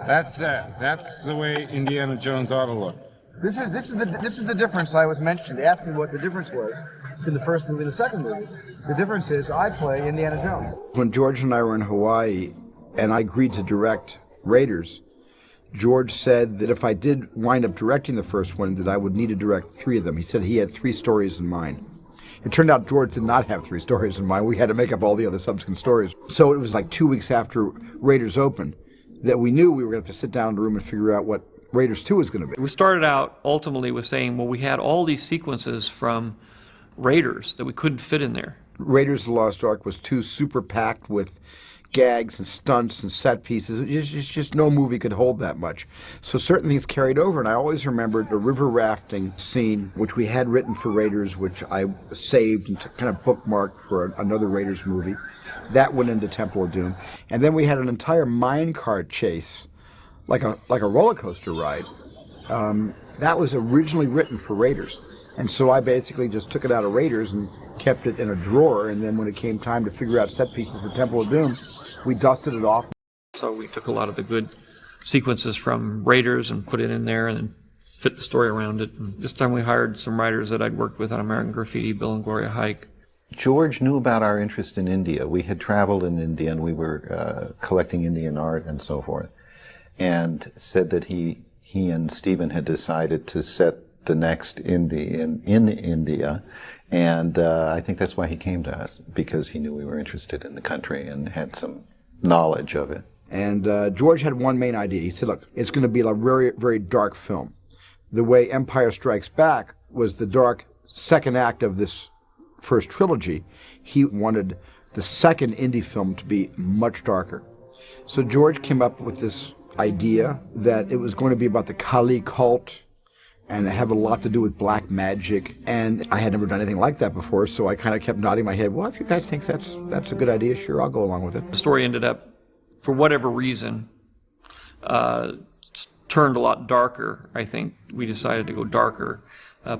That's it. That's the way Indiana Jones ought to look. This is the difference I was mentioning. They asked me what the difference was between the first movie and the second movie. The difference is I play Indiana Jones. When George and I were in Hawaii and I agreed to direct Raiders, George said that if I did wind up directing the first one, that I would need to direct 3 of them. He said he had 3 stories in mind. It turned out George did not have 3 stories in mind. We had to make up all the other subsequent stories. So it was like 2 weeks after Raiders opened that we knew we were going to have to sit down in the room and figure out what Raiders 2 was going to be. We started out ultimately with saying, well, we had all these sequences from Raiders that we couldn't fit in there. Raiders of the Lost Ark was too super packed with gags and stunts and set pieces. It's just no movie could hold that much. So certain things carried over, and I always remembered the river rafting scene, which we had written for Raiders, which I saved and kind of bookmarked for another Raiders movie. That went into Temple of Doom. And then we had an entire minecart chase, like a roller coaster ride. That was originally written for Raiders. And so I basically just took it out of Raiders and kept it in a drawer, and then when it came time to figure out set pieces for Temple of Doom, we dusted it off. So we took a lot of the good sequences from Raiders and put it in there and then fit the story around it. And this time we hired some writers that I'd worked with on American Graffiti, Bill and Gloria Huyck. George knew about our interest in India. We had traveled in India and we were collecting Indian art and so forth, and said that he and Steven had decided to set the next in India, and I think that's why he came to us, because he knew we were interested in the country and had some knowledge of it. And George had one main idea. He said, look, it's going to be a very, very dark film. The way Empire Strikes Back was the dark second act of this first trilogy, he wanted the second indie film to be much darker. So George came up with this idea that it was going to be about the Kali cult and have a lot to do with black magic. And I had never done anything like that before, so I kind of kept nodding my head. Well, if you guys think that's a good idea, sure, I'll go along with it. The story ended up, for whatever reason, turned a lot darker. I think we decided to go darker.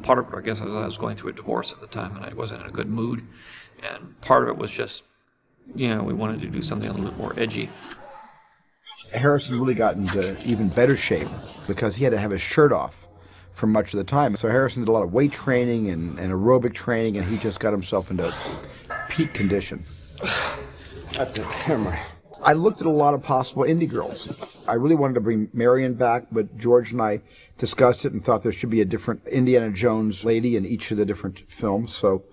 Part of it, I guess, I was going through a divorce at the time, and I wasn't in a good mood. And part of it was just, we wanted to do something a little bit more edgy. Harrison really got into even better shape because he had to have his shirt off for much of the time. So Harrison did a lot of weight training and aerobic training, and he just got himself into peak condition. That's it. Never mind. I looked at a lot of possible indie girls. I really wanted to bring Marion back, but George and I discussed it and thought there should be a different Indiana Jones lady in each of the different films. So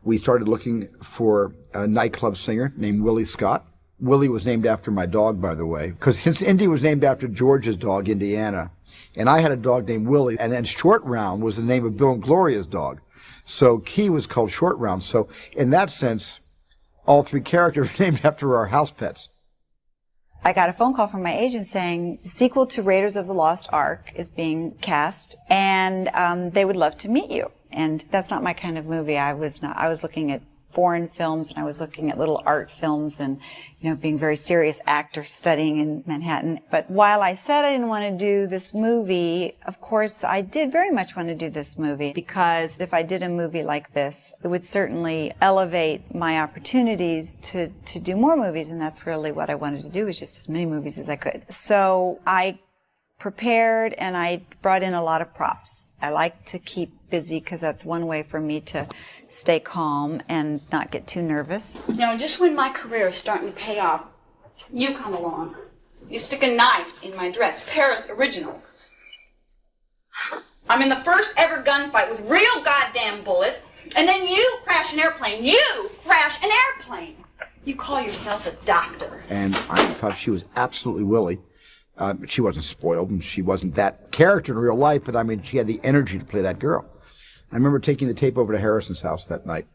we started looking for a nightclub singer named Willie Scott. Willie was named after my dog, by the way, because since Indy was named after George's dog, Indiana, and I had a dog named Willie, and then Short Round was the name of Bill and Gloria's dog. So Key was called Short Round. So in that sense, all 3 characters are named after our house pets. I got a phone call from my agent saying the sequel to Raiders of the Lost Ark is being cast, and they would love to meet you. And that's not my kind of movie. I was looking at foreign films, and I was looking at little art films and, being a very serious actor studying in Manhattan. But while I said I didn't want to do this movie, of course, I did very much want to do this movie, because if I did a movie like this, it would certainly elevate my opportunities to do more movies, and that's really what I wanted to do, was just as many movies as I could. So I prepared, and I brought in a lot of props. I like to keep busy because that's one way for me to stay calm and not get too nervous. Now, just when my career is starting to pay off, you come along. You stick a knife in my dress, Paris original. I'm in the first ever gunfight with real goddamn bullets, and then you crash an airplane. You crash an airplane. You call yourself a doctor. And I thought she was absolutely Willie. She wasn't spoiled, and she wasn't that character in real life, but I mean, she had the energy to play that girl. I remember taking the tape over to Harrison's house that night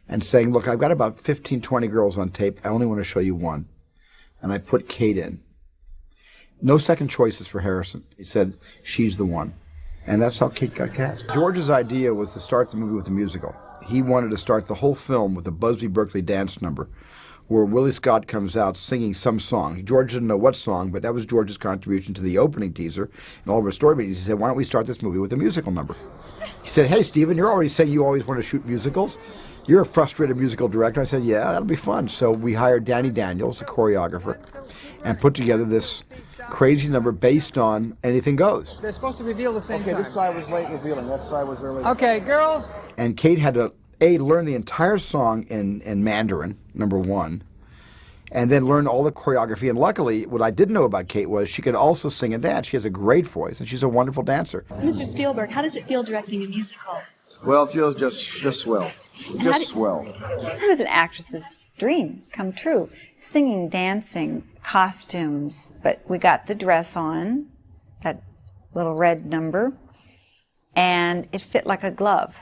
and saying, look, I've got about 15, 20 girls on tape. I only want to show you one. And I put Kate in. No second choices for Harrison. He said, she's the one. And that's how Kate got cast. George's idea was to start the movie with a musical. He wanted to start the whole film with a Busby Berkeley dance number, where Willie Scott comes out singing some song. George didn't know what song, but that was George's contribution to the opening teaser and all of our story meetings. He said, why don't we start this movie with a musical number? He said, hey, Steven, you're already saying you always want to shoot musicals. You're a frustrated musical director. I said, yeah, that'll be fun. So we hired Danny Daniels, the choreographer, and put together this crazy number based on Anything Goes. They're supposed to reveal the same time. this side was late revealing, that side was early. Okay, girls. And Kate had to, learn the entire song in Mandarin, number one, and then learn all the choreography. And luckily, what I didn't know about Kate was she could also sing and dance. She has a great voice, and she's a wonderful dancer. So, Mr. Spielberg, how does it feel directing a musical? Well, it feels just swell. Just swell. It was an actress's dream come true. Singing, dancing, costumes. But we got the dress on, that little red number, and it fit like a glove.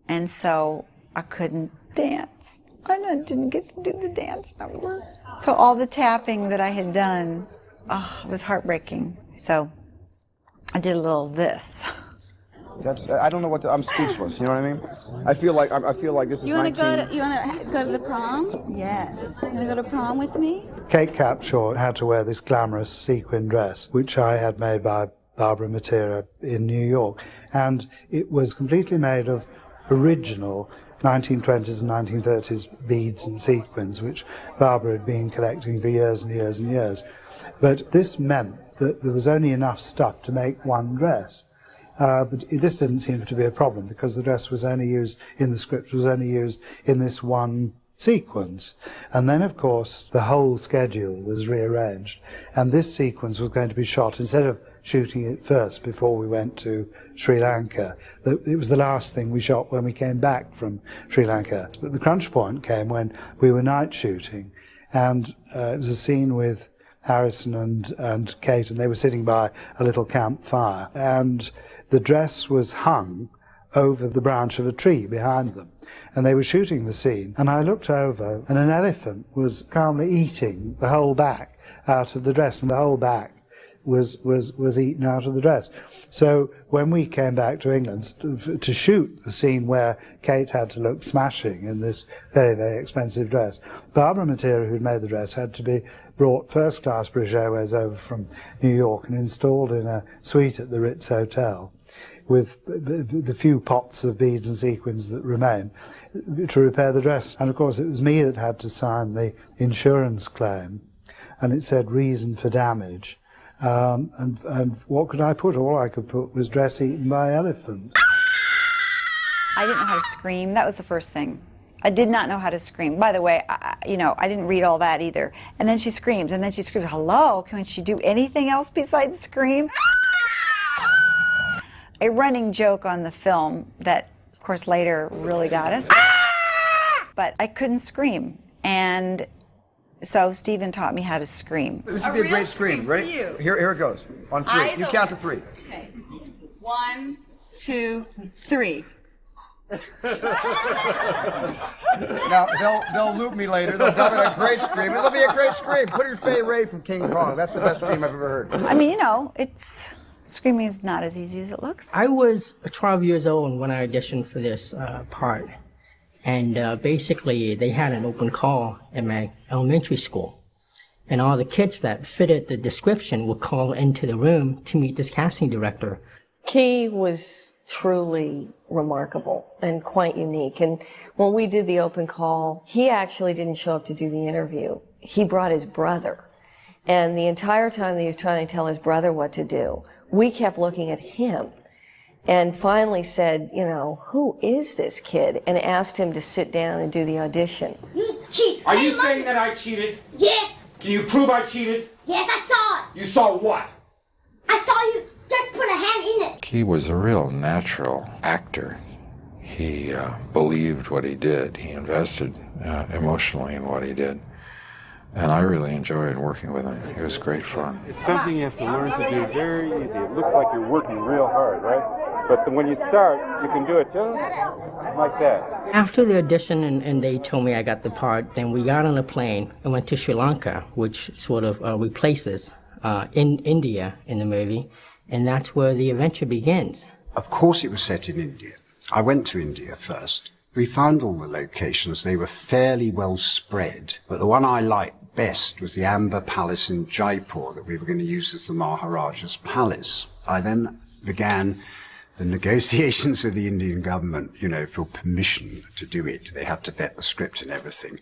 And so I couldn't dance. I didn't get to do the dance number. So all the tapping that I had done, it was heartbreaking. So I did a little this. I don't know what I'm speechless. You know what I mean? I feel like this is. You want to go to the prom? Yes. You want to go to prom with me? Kate Capshaw had to wear this glamorous sequin dress, which I had made by Barbara Matera in New York, and it was completely made of original 1920s and 1930s beads and sequins, which Barbara had been collecting for years and years and years. But this meant that there was only enough stuff to make one dress. But this didn't seem to be a problem because the dress was only used in the script, was only used in this one sequence. And then, of course, the whole schedule was rearranged. And this sequence was going to be shot, instead of shooting it first before we went to Sri Lanka, it was the last thing we shot when we came back from Sri Lanka. But the crunch point came when we were night shooting. And it was a scene with Harrison and Kate, and they were sitting by a little campfire. And the dress was hung over the branch of a tree behind them. And they were shooting the scene, and I looked over, and an elephant was calmly eating the whole back out of the dress, and the whole back was eaten out of the dress. So when we came back to England to shoot the scene where Kate had to look smashing in this very, very expensive dress, Barbara Matera, who'd made the dress, had to be brought first-class British Airways over from New York and installed in a suite at the Ritz Hotel with the few pots of beads and sequins that remain to repair the dress. And of course it was me that had to sign the insurance claim, and it said reason for damage. And what could I put? All I could put was dress eaten by elephant. I didn't know how to scream. That was the first thing. I did not know how to scream. By the way, I didn't read all that either. And then she screams, hello, can she do anything else besides scream? A running joke on the film that, of course, later really got us. But I couldn't scream. And so Steven taught me how to scream. This would be a great scream. Ready? Here it goes. On three. Eyes You open. count to three. Okay. 1, 2, 3. Now, they'll loop me later. They'll dub it a great scream. It'll be a great scream. Put your Fay Ray from King Kong. That's the best scream I've ever heard. I mean, screaming is not as easy as it looks. I was 12 years old when I auditioned for this part. And basically, they had an open call at my elementary school. And all the kids that fitted the description would call into the room to meet this casting director. Ke was truly remarkable and quite unique. And when we did the open call, he actually didn't show up to do the interview. He brought his brother. And the entire time that he was trying to tell his brother what to do, we kept looking at him and finally said, who is this kid? And asked him to sit down and do the audition. You cheat. Are you saying that I cheated? Yes. Can you prove I cheated? Yes, I saw it. You saw what? I saw you just put a hand in it. He was a real natural actor. He believed what he did. He invested emotionally in what he did. And I really enjoyed working with him. It was great fun. It's something you have to learn to do very easy. It looks like you're working real hard, right? But then when you start, you can do it just like that. After the audition and they told me I got the part, then we got on a plane and went to Sri Lanka, which sort of replaces in India in the movie. And that's where the adventure begins. Of course it was set in India. I went to India first. We found all the locations. They were fairly well spread. But the one I liked best was the Amber Palace in Jaipur that we were going to use as the Maharaja's palace. I then began the negotiations with the Indian government, for permission to do it. They have to vet the script and everything.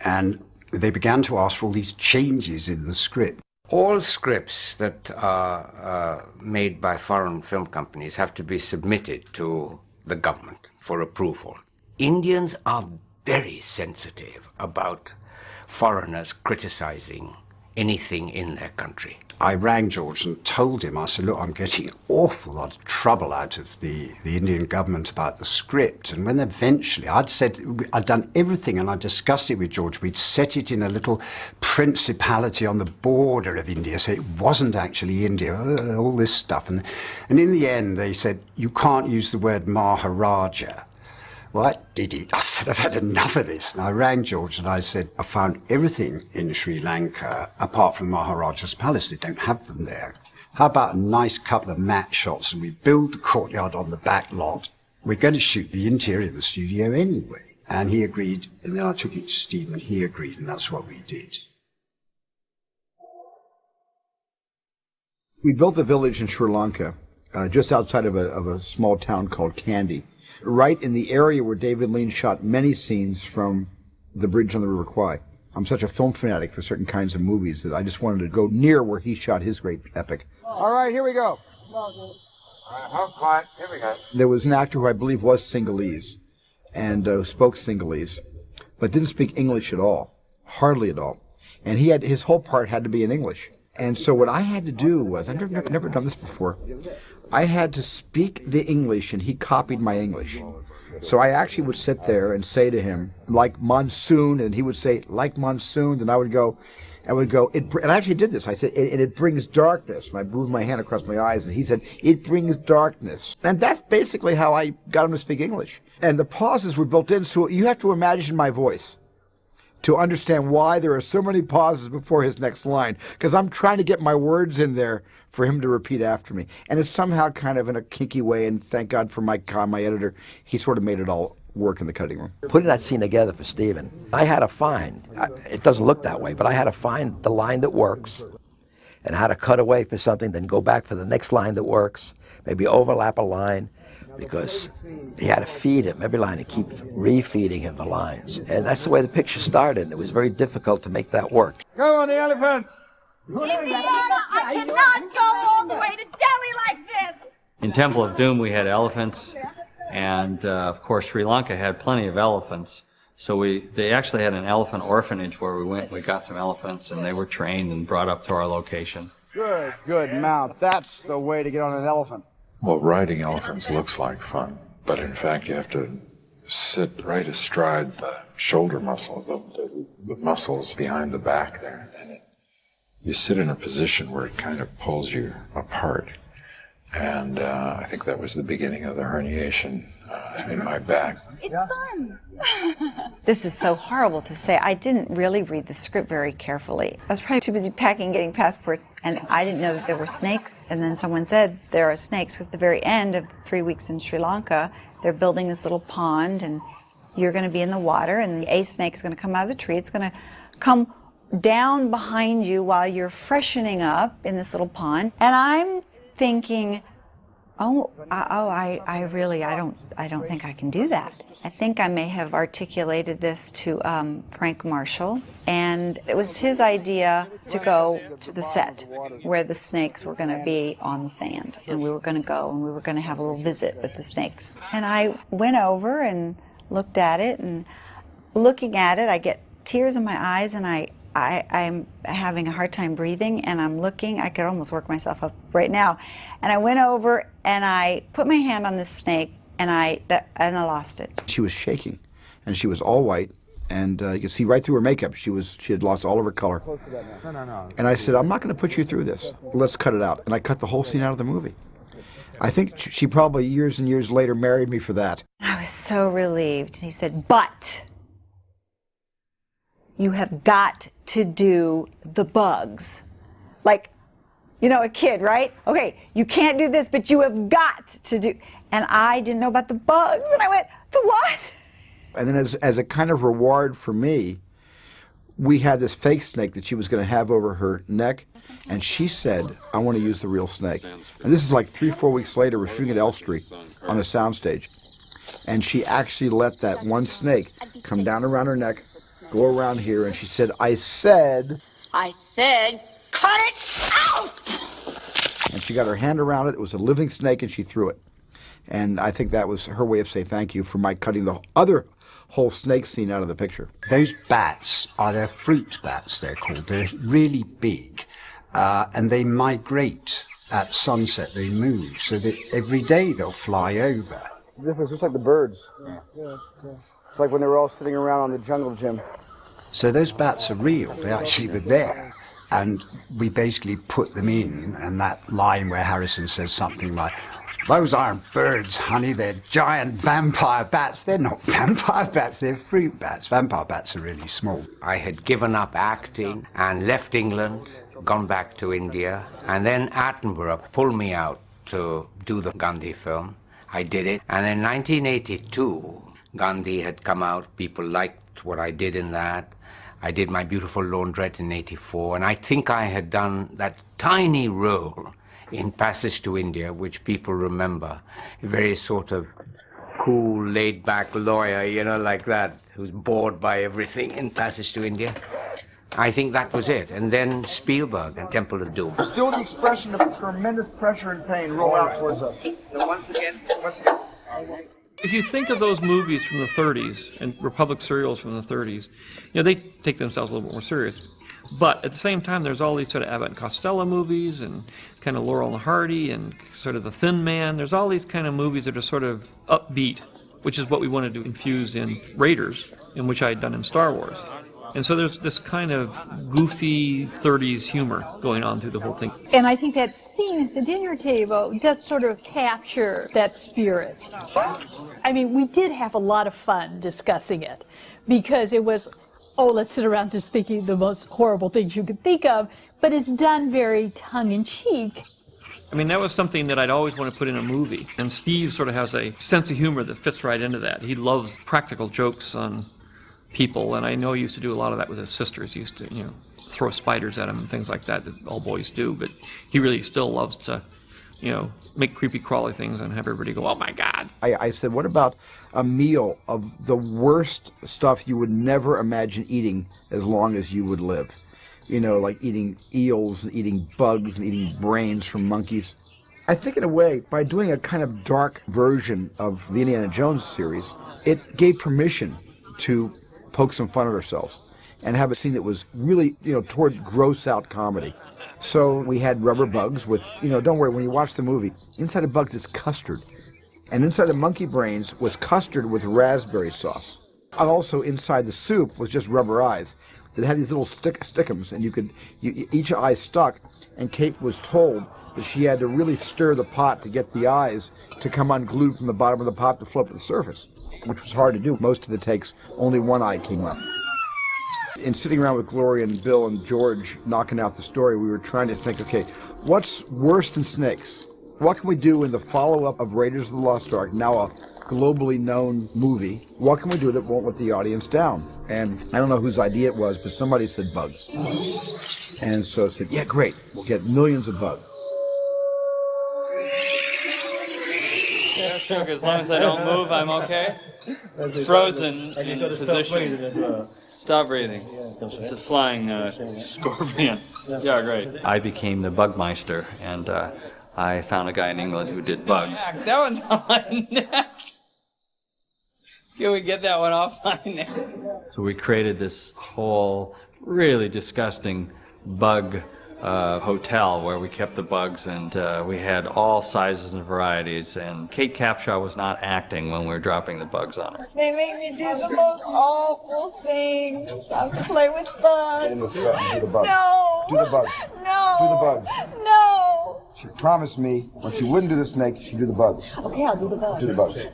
And they began to ask for all these changes in the script. All scripts that are made by foreign film companies have to be submitted to the government for approval. Indians are very sensitive about foreigners criticizing anything in their country. I rang George and told him, I said, look, I'm getting an awful lot of trouble out of the Indian government about the script. And when eventually I'd done everything and I discussed it with George, we'd set it in a little principality on the border of India, so it wasn't actually India, all this stuff. And in the end, they said, you can't use the word Maharaja. Well, I did it. I said, I've had enough of this. And I rang George and I said, I found everything in Sri Lanka apart from Maharaja's palace. They don't have them there. How about a nice couple of matte shots and we build the courtyard on the back lot? We're going to shoot the interior of the studio anyway. And he agreed. And then I took it to Steve and he agreed. And that's what we did. We built a village in Sri Lanka, just outside of a small town called Kandy, right in the area where David Lean shot many scenes from The Bridge on the River Kwai. I'm such a film fanatic for certain kinds of movies that I just wanted to go near where he shot his great epic. All right, here we go. All right, quiet. Here we go. There was an actor who I believe was Sinhalese and spoke Sinhalese, but didn't speak English at all, hardly at all. And his whole part had to be in English. And so what I had to do was, I've never done this before, I had to speak the English and he copied my English. So I actually would sit there and say to him, like monsoon, and he would say, like monsoon, and I would go, and I actually did this. I said, it brings darkness. And I moved my hand across my eyes, and he said, it brings darkness. And that's basically how I got him to speak English. And the pauses were built in, so you have to imagine my voice to understand why there are so many pauses before his next line, because I'm trying to get my words in there for him to repeat after me. And it's somehow kind of in a kinky way, and thank God for Mike Kahn, my editor, he sort of made it all work in the cutting room. Putting that scene together for Steven, I had to find, it doesn't look that way, but I had to find the line that works, and how to cut away for something, then go back for the next line that works, maybe overlap a line, because he had to feed him every line and keep refeeding him the lines. And that's the way the picture started, and it was very difficult to make that work. Go on the elephant! Indiana, I cannot go all the way to Delhi like this! In Temple of Doom we had elephants, and of course Sri Lanka had plenty of elephants. So they actually had an elephant orphanage where we got some elephants, and they were trained and brought up to our location. Good mount. That's the way to get on an elephant. Well, riding elephants looks like fun, but in fact you have to sit right astride the shoulder muscle, the muscles behind the back there, and you sit in a position where it kind of pulls you apart. And I think that was the beginning of the herniation in my back. It's fun. This is so horrible to say. I didn't really read the script very carefully. I was probably too busy packing, getting passports, and I didn't know that there were snakes. And then someone said there are snakes, because at the very end of the 3 weeks in Sri Lanka, they're building this little pond, and you're going to be in the water, and a snake is going to come out of the tree. It's going to come down behind you while you're freshening up in this little pond. And I'm thinking, I don't think I can do that. I think I may have articulated this to Frank Marshall, and it was his idea to go to the set where the snakes were going to be on the sand, and we were going to go and we were going to have a little visit with the snakes. And I went over and looked at it, and looking at it, I get tears in my eyes, and I'm having a hard time breathing, and I'm looking. I could almost work myself up right now. And I went over and I put my hand on this snake, and I lost it. She was shaking, and she was all white, and you could see right through her makeup she had lost all of her color. No. And I said, I'm not going to put you through this. Let's cut it out. And I cut the whole scene out of the movie. I think she probably years and years later married me for that. I was so relieved. And he said, but you have got to do the bugs. Like, you know, a kid, right? Okay, you can't do this, but you have got to do. And I didn't know about the bugs, and I went, the what? And then as a kind of reward for me, we had this fake snake that she was going to have over her neck, and she said, I want to use the real snake. And this is like 3-4 weeks later, we're shooting at Elstree on a soundstage. And she actually let that one snake come down around her neck, go around here, and she said, I said, Cut it out! And she got her hand around it. It was a living snake, and she threw it. And I think that was her way of saying thank you for my cutting the other whole snake scene out of the picture. Those bats are their fruit bats, they're called. They're really big, and they migrate at sunset. They move, so that every day they'll fly over. This was just like the birds. It's like when they were all sitting around on the jungle gym. So those bats are real. They actually were there. And we basically put them in, and that line where Harrison says something like, "Those aren't birds, honey, they're giant vampire bats." They're not vampire bats, they're fruit bats. Vampire bats are really small. I had given up acting and left England, gone back to India, and then Attenborough pulled me out to do the Gandhi film. I did it, and in 1982, Gandhi had come out. People liked what I did in that. I did My Beautiful Laundrette in 84, and I think I had done that tiny role in Passage to India, which people remember. A very sort of cool, laid-back lawyer, you know, like that, who's bored by everything in Passage to India. I think that was it. And then Spielberg and Temple of Doom. Still the expression of tremendous pressure and pain roll out towards us. So once again. If you think of those movies from the 30s and Republic serials from the 30s, you know, they take themselves a little bit more serious. But at the same time, there's all these sort of Abbott and Costello movies and kind of Laurel and Hardy and sort of The Thin Man. There's all these kind of movies that are sort of upbeat, which is what we wanted to infuse in Raiders, in which I had done in Star Wars. And so there's this kind of goofy 30s humor going on through the whole thing. And I think that scene at the dinner table does sort of capture that spirit. I mean, we did have a lot of fun discussing it because it was, oh, let's sit around just thinking the most horrible things you could think of, but it's done very tongue-in-cheek. I mean, that was something that I'd always want to put in a movie. And Steve sort of has a sense of humor that fits right into that. He loves practical jokes on people, and I know he used to do a lot of that with his sisters. He used to, you know, throw spiders at him and things like that all boys do, but he really still loves to, you know, make creepy crawly things and have everybody go, "Oh my God." I said, what about a meal of the worst stuff you would never imagine eating as long as you would live? You know, like eating eels and eating bugs and eating brains from monkeys. I think in a way, by doing a kind of dark version of the Indiana Jones series, it gave permission to poke some fun at ourselves and have a scene that was really, you know, toward gross out comedy. So we had rubber bugs with, you know, don't worry, when you watch the movie, inside the bugs is custard. And inside the monkey brains was custard with raspberry sauce. And also inside the soup was just rubber eyes that had these little stickums, and each eye stuck, and Kate was told that she had to really stir the pot to get the eyes to come unglued from the bottom of the pot to float to the surface, which was hard to do. Most of the takes, only one eye came up. In sitting around with Gloria and Bill and George knocking out the story, we were trying to think, okay, what's worse than snakes? What can we do in the follow-up of Raiders of the Lost Ark, now a globally known movie? What can we do that won't let the audience down? And I don't know whose idea it was, but somebody said bugs. And so I said, yeah, great, we'll get millions of bugs. Yeah, sure, as long as I don't move, I'm okay. Frozen in position. Stop breathing. It's a flying scorpion. Yeah, great. I became the Bugmeister, and I found a guy in England who did bugs. That one's on my neck. Can we get that one off my neck? So we created this whole really disgusting bug hotel where we kept the bugs, and we had all sizes and varieties, and Kate Capshaw was not acting when we were dropping the bugs on her. They make me do the most awful things. I have to play with bugs. Get in the set and do the bugs. No. Do the bugs. No. Do the bugs. No. She promised me when she wouldn't do the snake, she'd do the bugs. Okay, I'll do the bugs. Do the bugs.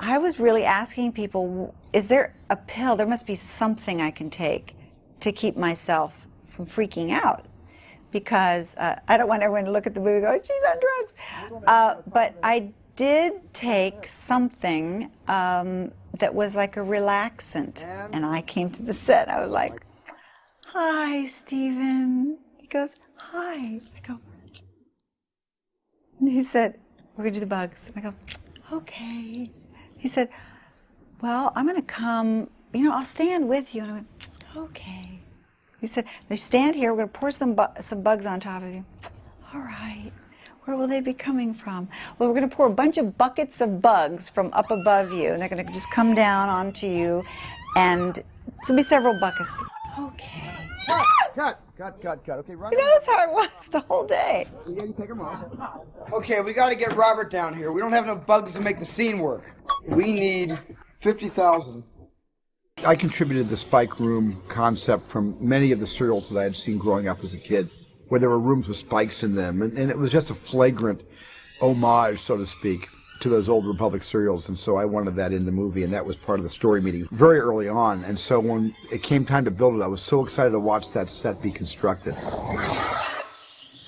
I was really asking people, is there a pill? There must be something I can take to keep myself from freaking out, because I don't want everyone to look at the movie and go, she's on drugs. But I did take something that was like a relaxant, and I came to the set. I was like, "Hi, Steven." He goes, "Hi." I go, and he said, "We're gonna do the bugs." I go, "Okay." He said, "Well, I'm gonna come. You know, I'll stand with you." And I went, "Okay." He said, "They stand here. We're going to pour some bugs on top of you." All right. Where will they be coming from? Well, we're going to pour a bunch of buckets of bugs from up above you, and they're going to just come down onto you, and there'll be several buckets. Okay. Cut. Okay, run. You know, that's how it was the whole day. Yeah, you take them off. Okay, we got to get Robert down here. We don't have enough bugs to make the scene work. We need 50,000. I contributed the Spike Room concept from many of the serials that I had seen growing up as a kid, where there were rooms with spikes in them, and it was just a flagrant homage, so to speak, to those old Republic serials, and so I wanted that in the movie, and that was part of the story meeting very early on. And so when it came time to build it, I was so excited to watch that set be constructed.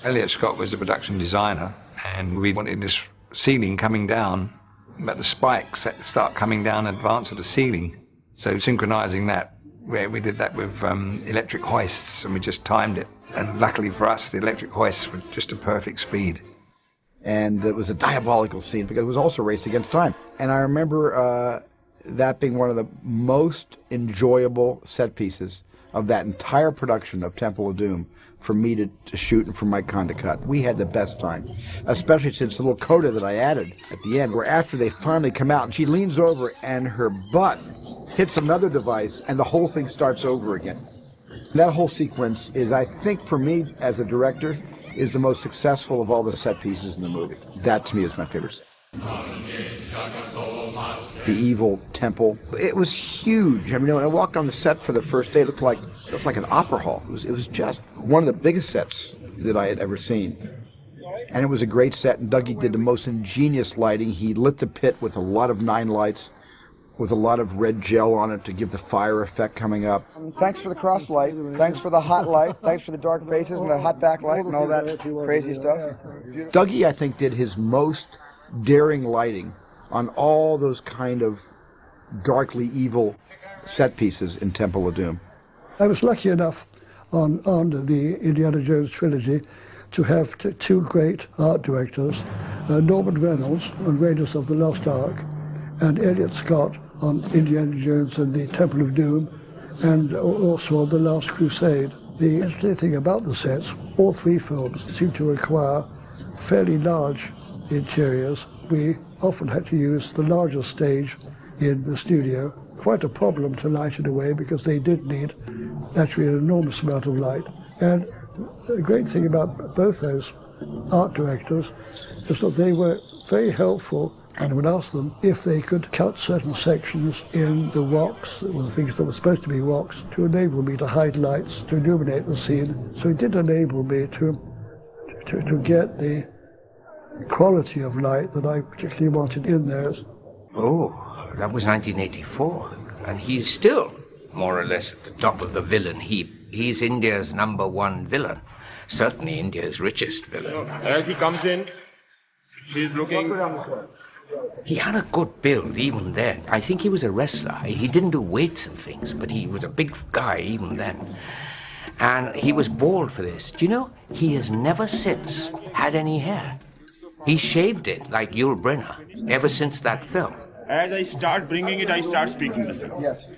Elliot Scott was the production designer, and we wanted this ceiling coming down, but the spikes start coming down in advance of the ceiling. So synchronizing that, we did that with electric hoists, and we just timed it. And luckily for us, the electric hoists were just a perfect speed. And it was a diabolical scene because it was also a race against time. And I remember that being one of the most enjoyable set pieces of that entire production of Temple of Doom for me to shoot and for Mike Kahn to cut. We had the best time, especially since the little coda that I added at the end, where after they finally come out and she leans over and her butt hits another device and the whole thing starts over again. That whole sequence is, I think, for me as a director, is the most successful of all the set pieces in the movie. That, to me, is my favorite set. The evil temple. It was huge. I mean, when I walked on the set for the first day, it looked like an opera hall. It was just one of the biggest sets that I had ever seen. And it was a great set, and Thuggee did the most ingenious lighting. He lit the pit with a lot of 9 lights, with a lot of red gel on it to give the fire effect coming up. Thanks for the cross light. Thanks for the hot light. Thanks for the dark faces and the hot backlight and all that crazy stuff. Thuggee, I think, did his most daring lighting on all those kind of darkly evil set pieces in Temple of Doom. I was lucky enough on the Indiana Jones trilogy to have two great art directors, Norman Reynolds on Raiders of the Lost Ark, and Elliot Scott on Indiana Jones and the Temple of Doom, and also on The Last Crusade. The interesting thing about the sets, all 3 films seem to require fairly large interiors. We often had to use the largest stage in the studio. Quite a problem to light it away because they did need actually an enormous amount of light. And the great thing about both those art directors is that they were very helpful, and I would ask them if they could cut certain sections in the rocks, the things that were supposed to be rocks, to enable me to hide lights, to illuminate the scene. So it did enable me to get the quality of light that I particularly wanted in there. Oh, that was 1984, and he's still more or less at the top of the villain heap. He's India's #1 villain, certainly India's richest villain. As he comes in, she's looking... He had a good build even then. I think he was a wrestler. He didn't do weights and things, but he was a big guy even then. And he was bald for this. Do you know, he has never since had any hair. He shaved it like Yul Brynner ever since that film. As I start bringing it, I start speaking the film. Yes.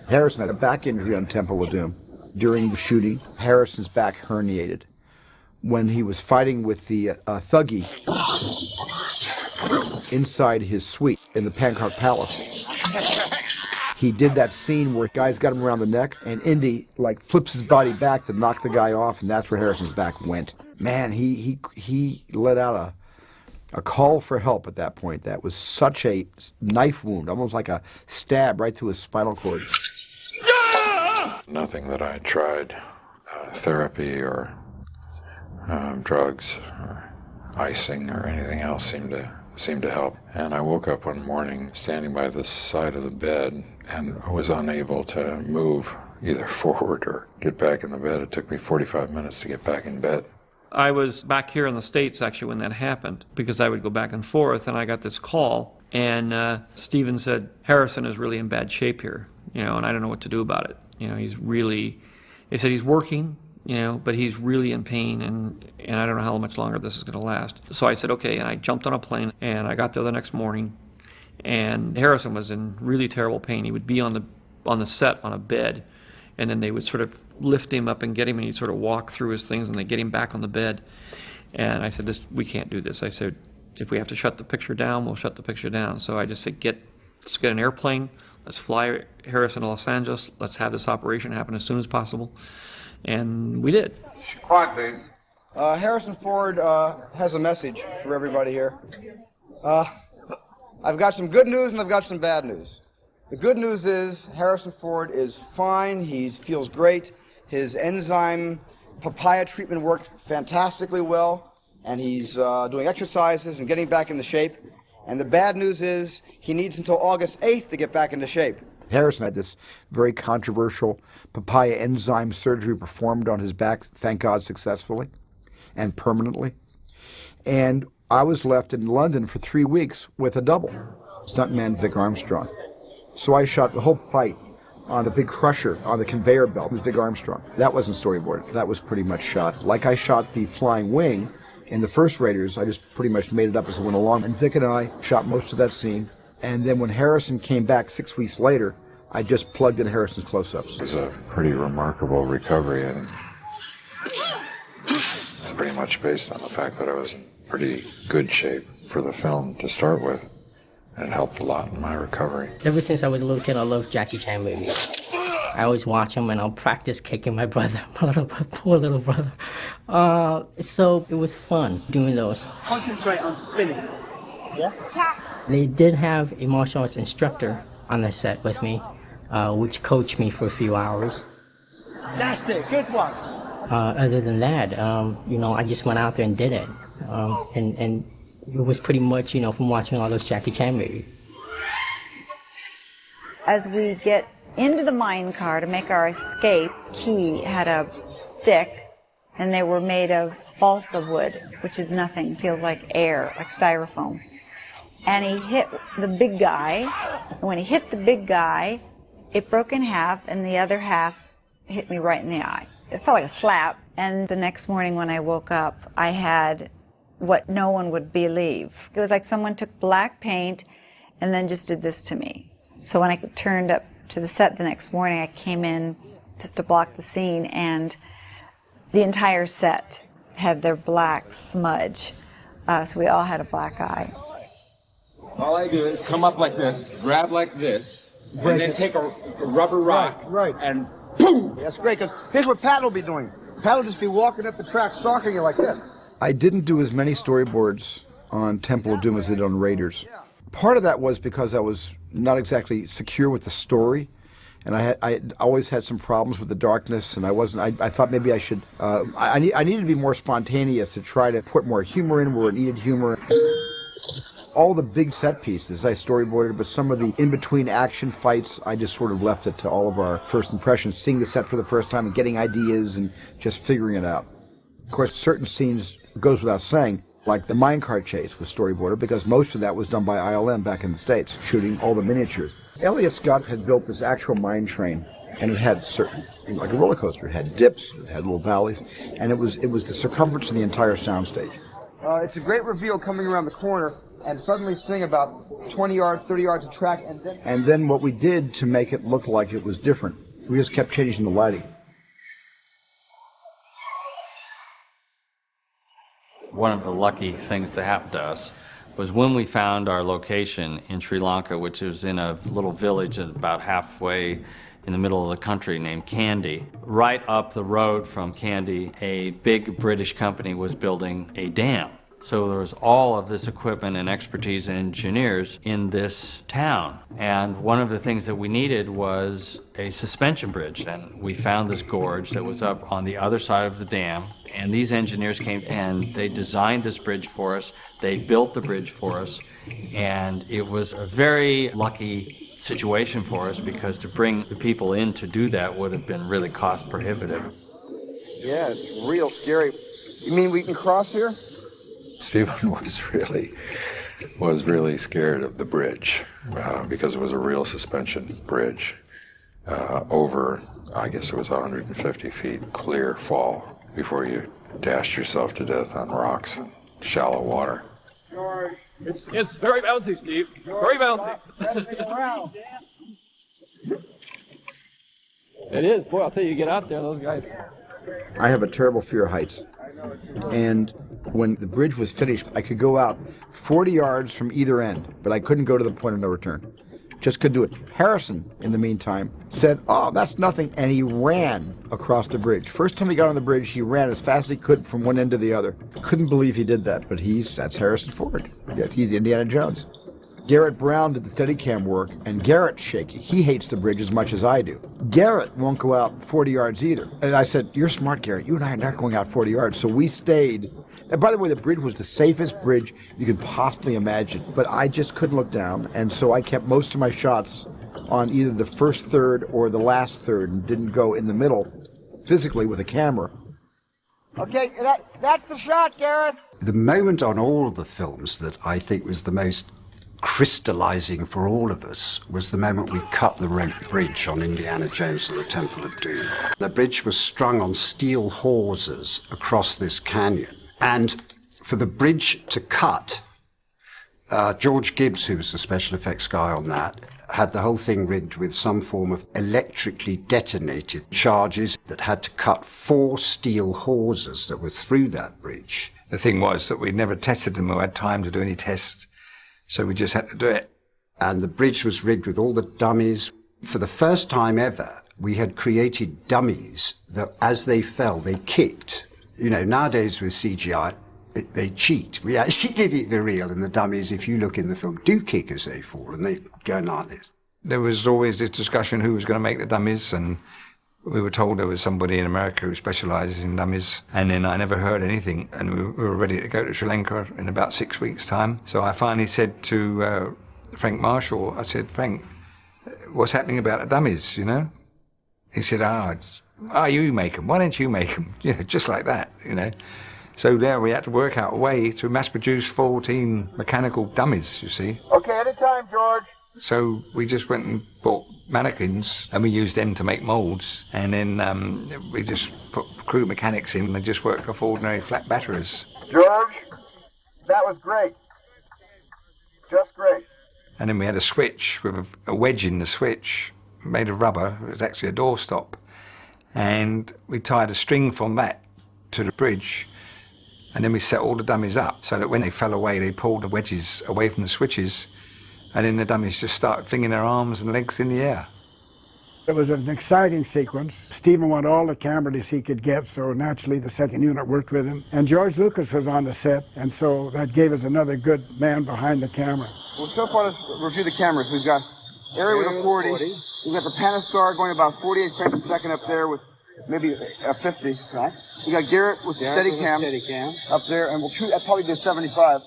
Harrison had a back injury on Temple of Doom. During the shooting, Harrison's back herniated. When he was fighting with the Thuggee inside his suite in the Pankot Palace, he did that scene where guys got him around the neck, and Indy flips his body back to knock the guy off, and that's where Harrison's back went. Man, he let out a call for help at that point. That was such a knife wound, almost like a stab right through his spinal cord. Nothing that I tried, therapy or drugs or icing or anything else seemed to help. And I woke up one morning standing by the side of the bed and was unable to move either forward or get back in the bed. It took me 45 minutes to get back in bed. I was back here in the States actually when that happened, because I would go back and forth, and I got this call, and Steven said, Harrison is really in bad shape here, and I don't know what to do about it. They said he's working, but he's really in pain, and I don't know how much longer this is going to last. So I said, okay, and I jumped on a plane, and I got there the next morning, And Harrison was in really terrible pain. He would be on the set on a bed, and then they would sort of lift him up and get him, and he'd sort of walk through his things, and they'd get him back on the bed. And I said, we can't do this. I said, if we have to shut the picture down, we'll shut the picture down. So I just said, let's get an airplane, let's fly Harrison to Los Angeles, let's have this operation happen as soon as possible. And we did. Quiet, please. Harrison Ford has a message for everybody here. I've got some good news and I've got some bad news. The good news is Harrison Ford is fine. He feels great. His enzyme papaya treatment worked fantastically well, and he's doing exercises and getting back into shape. And the bad news is he needs until August 8th to get back into shape. Harrison had this very controversial papaya enzyme surgery performed on his back, thank God successfully and permanently. And I was left in London for 3 weeks with a double, stuntman Vic Armstrong. So I shot the whole fight on the big crusher on the conveyor belt with Vic Armstrong. That wasn't storyboarded. That was pretty much shot. Like I shot the flying wing in the first Raiders, I just pretty much made it up as I went along. And Vic and I shot most of that scene. And then when Harrison came back 6 weeks later, I just plugged in Harrison's close-ups. It was a pretty remarkable recovery, and pretty much based on the fact that I was in pretty good shape for the film to start with. And it helped a lot in my recovery. Ever since I was a little kid, I loved Jackie Chan movies. I always watch them, and I'll practice kicking my brother, my poor little brother. So it was fun doing those. Concentrate on spinning. Yeah? They did have a martial arts instructor on the set with me, which coached me for a few hours. That's it. Good one. Other than that, I just went out there and did it. And it was pretty much, from watching all those Jackie Chan movies. As we get into the mine car to make our escape, Ke had a stick, and they were made of balsa wood, which is nothing, feels like air, like styrofoam. And he hit the big guy, and when he hit the big guy, it broke in half, and the other half hit me right in the eye. It felt like a slap, and the next morning when I woke up, I had what no one would believe. It was like someone took black paint and then just did this to me. So when I turned up to the set the next morning, I came in just to block the scene, and the entire set had their black smudge. So we all had a black eye. All I do is come up like this, grab like this, and then take a rubber rock, and boom! That's great, because here's what Pat will be doing. Pat will just be walking up the track, stalking you like this. I didn't do as many storyboards on Temple of Doom as I did on Raiders. Part of that was because I was not exactly secure with the story, and I always had some problems with the darkness, and I thought maybe I should, I needed to be more spontaneous, to try to put more humor in where it needed humor. All the big set pieces I storyboarded, but some of the in-between action fights, I just sort of left it to all of our first impressions, seeing the set for the first time and getting ideas and just figuring it out. Of course, certain scenes, goes without saying, like the minecart chase was storyboarded because most of that was done by ILM back in the States, shooting all the miniatures. Elliot Scott had built this actual mine train, and it had certain, like a roller coaster, it had dips, it had little valleys, and it was the circumference of the entire soundstage. It's a great reveal coming around the corner and suddenly seeing about 20 yards, 30 yards of track, and then what we did to make it look like it was different, we just kept changing the lighting. One of the lucky things that happened to us was when we found our location in Sri Lanka, which was in a little village about halfway in the middle of the country named Kandy. Right up the road from Kandy, a big British company was building a dam. So there was all of this equipment and expertise and engineers in this town. And one of the things that we needed was a suspension bridge. And we found this gorge that was up on the other side of the dam. And these engineers came and they designed this bridge for us. They built the bridge for us. And it was a very lucky situation for us because to bring the people in to do that would have been really cost prohibitive. Yeah, it's real scary. You mean we can cross here? Steven was really scared of the bridge because it was a real suspension bridge over, I guess it was 150 feet clear fall before you dashed yourself to death on rocks and shallow water. It's very bouncy, Steve. Very bouncy. It is. Boy, I'll tell you, you get out there, those guys. I have a terrible fear of heights. And when the bridge was finished, I could go out 40 yards from either end, but I couldn't go to the point of no return. Just couldn't do it. Harrison, in the meantime, said, "Oh, that's nothing," and he ran across the bridge. First time he got on the bridge, he ran as fast as he could from one end to the other. Couldn't believe he did that, but that's Harrison Ford. Yes, he's Indiana Jones. Garrett Brown did the Steadicam work, and Garrett's shaky. He hates the bridge as much as I do. Garrett won't go out 40 yards either. And I said, "You're smart, Garrett. You and I are not going out 40 yards." So we stayed. And by the way, the bridge was the safest bridge you could possibly imagine. But I just couldn't look down, and so I kept most of my shots on either the first third or the last third and didn't go in the middle physically with a camera. Okay, that's the shot, Gareth. The moment on all of the films that I think was the most crystallizing for all of us was the moment we cut the bridge on Indiana Jones and the Temple of Doom. The bridge was strung on steel hawsers across this canyon. And for the bridge to cut, George Gibbs, who was the special effects guy on that, had the whole thing rigged with some form of electrically detonated charges that had to cut 4 steel hawsers that were through that bridge. The thing was that we'd never tested them or had time to do any tests. So we just had to do it. And the bridge was rigged with all the dummies. For the first time ever, we had created dummies that, as they fell, they kicked. You know, nowadays with CGI, they cheat. We actually did it for real, and the dummies, if you look in the film, do kick as they fall, and they go like this. There was always this discussion who was going to make the dummies, and we were told there was somebody in America who specializes in dummies, and then I never heard anything, and we were ready to go to Sri Lanka in about 6 weeks' time. So I finally said to Frank Marshall, I said, "Frank, what's happening about the dummies, you know?" He said, you make them. Why don't you make them? You know, just like that, you know. So there we had to work out a way to mass produce 14 mechanical dummies, you see. Okay, anytime, George. So we just went and bought mannequins, and we used them to make molds, and then we just put crew mechanics in, and they just worked off ordinary flat batteries. George, that was great. Just great. And then we had a switch with a wedge in the switch, made of rubber. It was actually a doorstop. And we tied a string from that to the bridge, and then we set all the dummies up so that when they fell away, they pulled the wedges away from the switches, and then the dummies just started flinging their arms and legs in the air. It was an exciting sequence. Stephen wanted all the cameras he could get, so naturally the second unit worked with him. And George Lucas was on the set, and so that gave us another good man behind the camera. Well, so far, let's review the cameras. We've got Area with a 40. We've got the Panastar going about 48 frames a second up there with maybe a 50. Right. We got Garrett with the Steadicam up there, and we'll shoot. That'd probably be a 75.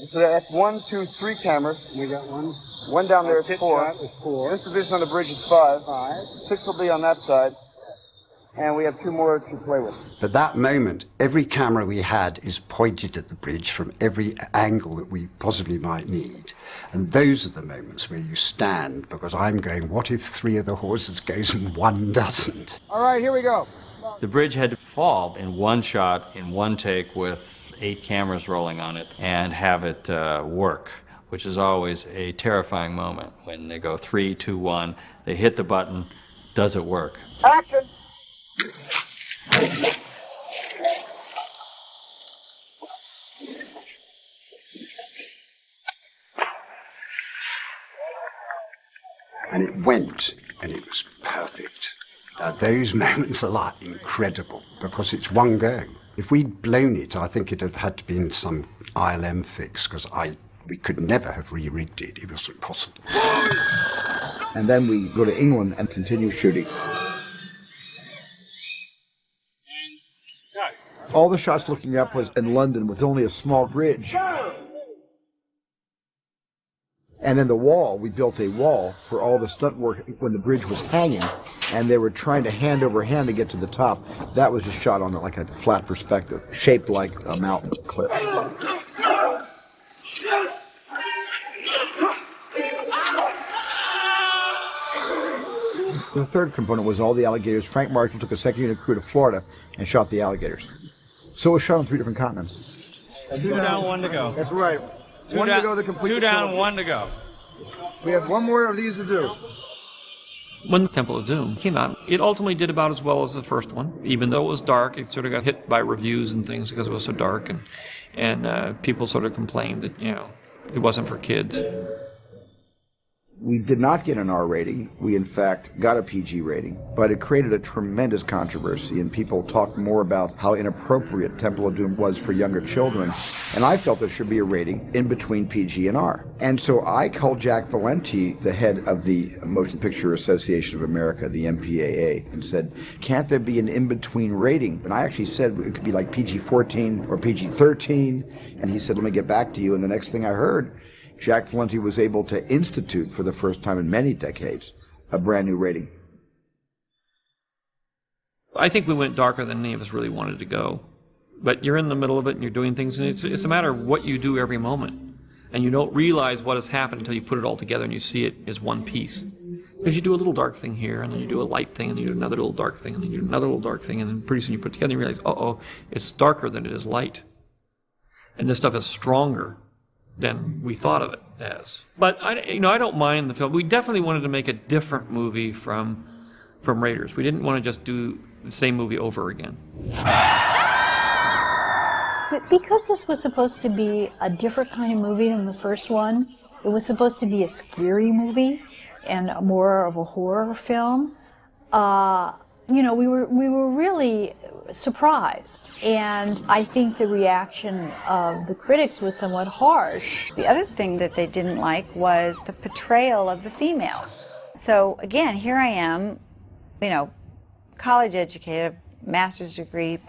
And so that's 1, 2, 3 cameras. We got one. One down there is 4. This division on the bridge is 5. 6 will be on that side. And we have 2 more to play with. But that moment, every camera we had is pointed at the bridge from every angle that we possibly might need. And those are the moments where you stand, because I'm going, what if 3 of the horses goes and 1 doesn't? All right, here we go. The bridge had to fall in one shot, in one take, with 8 cameras rolling on it, and have it work, which is always a terrifying moment. When they go 3, 2, 1, they hit the button, does it work? Action! And it went, and it was perfect. Now, those moments are like incredible, because it's one go. If we'd blown it, I think it'd have had to be in some ILM fix, because we could never have re-rigged it. It wasn't possible. And then we go to England and continue shooting. All the shots looking up was in London with only a small bridge. And then the wall, we built a wall for all the stunt work when the bridge was hanging, and they were trying to hand over hand to get to the top. That was just shot on like a flat perspective, shaped like a mountain cliff. The third component was all the alligators. Frank Marshall took a second unit crew to Florida and shot the alligators. So it was shot on 3 different continents. Two down, one to go. That's right. Two One down, to go to complete two the down, trilogy. one to go. We have one more of these to do. When the Temple of Doom came out, it ultimately did about as well as the first one. Even though it was dark, it sort of got hit by reviews and things because it was so dark, and people sort of complained that, you know, it wasn't for kids. We did not get an R rating. We, in fact, got a PG rating. But it created a tremendous controversy, and people talked more about how inappropriate Temple of Doom was for younger children. And I felt there should be a rating in between PG and R. And so I called Jack Valenti, the head of the Motion Picture Association of America, the MPAA, and said, can't there be an in-between rating? And I actually said it could be like PG-14 or PG-13. And he said, let me get back to you. And the next thing I heard, Jack Valenti was able to institute, for the first time in many decades, a brand new rating. I think we went darker than any of us really wanted to go. But you're in the middle of it and you're doing things, and it's a matter of what you do every moment. And you don't realize what has happened until you put it all together and you see it as one piece. Because you do a little dark thing here, and then you do a light thing, and you do another little dark thing, and then you do another little dark thing, and then pretty soon you put it together and you realize, uh-oh, it's darker than it is light. And this stuff is stronger than we thought of it as. But I don't mind the film. We definitely wanted to make a different movie from Raiders. We didn't want to just do the same movie over again. But because this was supposed to be a different kind of movie than the first one, it was supposed to be a scary movie and more of a horror film. We were really surprised, and I think the reaction of the critics was somewhat harsh. The other thing that they didn't like was the portrayal of the females. So again, here I am, college educated, master's degree,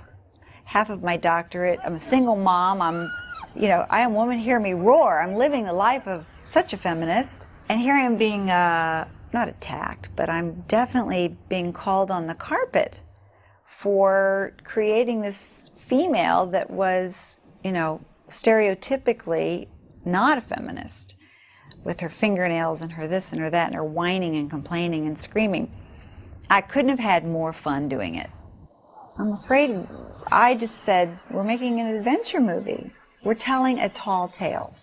half of my doctorate. I'm a single mom. I am woman, hear me roar. I'm living the life of such a feminist, and here I am being not attacked, but I'm definitely being called on the carpet for creating this female that was, stereotypically not a feminist, with her fingernails and her this and her that and her whining and complaining and screaming. I couldn't have had more fun doing it. I'm afraid I just said, we're making an adventure movie. We're telling a tall tale.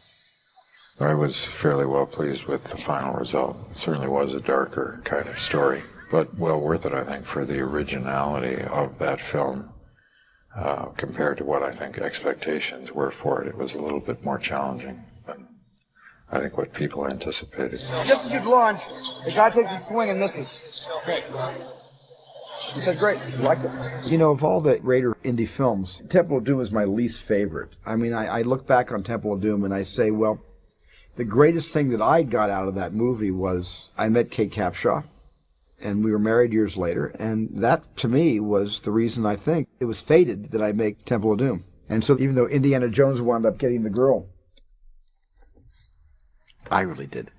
I was fairly well pleased with the final result. It certainly was a darker kind of story, but well worth it, I think, for the originality of that film compared to what I think expectations were for it. It was a little bit more challenging than I think what people anticipated. Just as you'd launch, the guy takes a swing and misses. Great. He said, great. He likes it. Of all the Raider indie films, Temple of Doom is my least favorite. I mean, I look back on Temple of Doom and I say, well, the greatest thing that I got out of that movie was I met Kate Capshaw, and we were married years later, and that, to me, was the reason I think it was fated that I make Temple of Doom. And so even though Indiana Jones wound up getting the girl, I really did.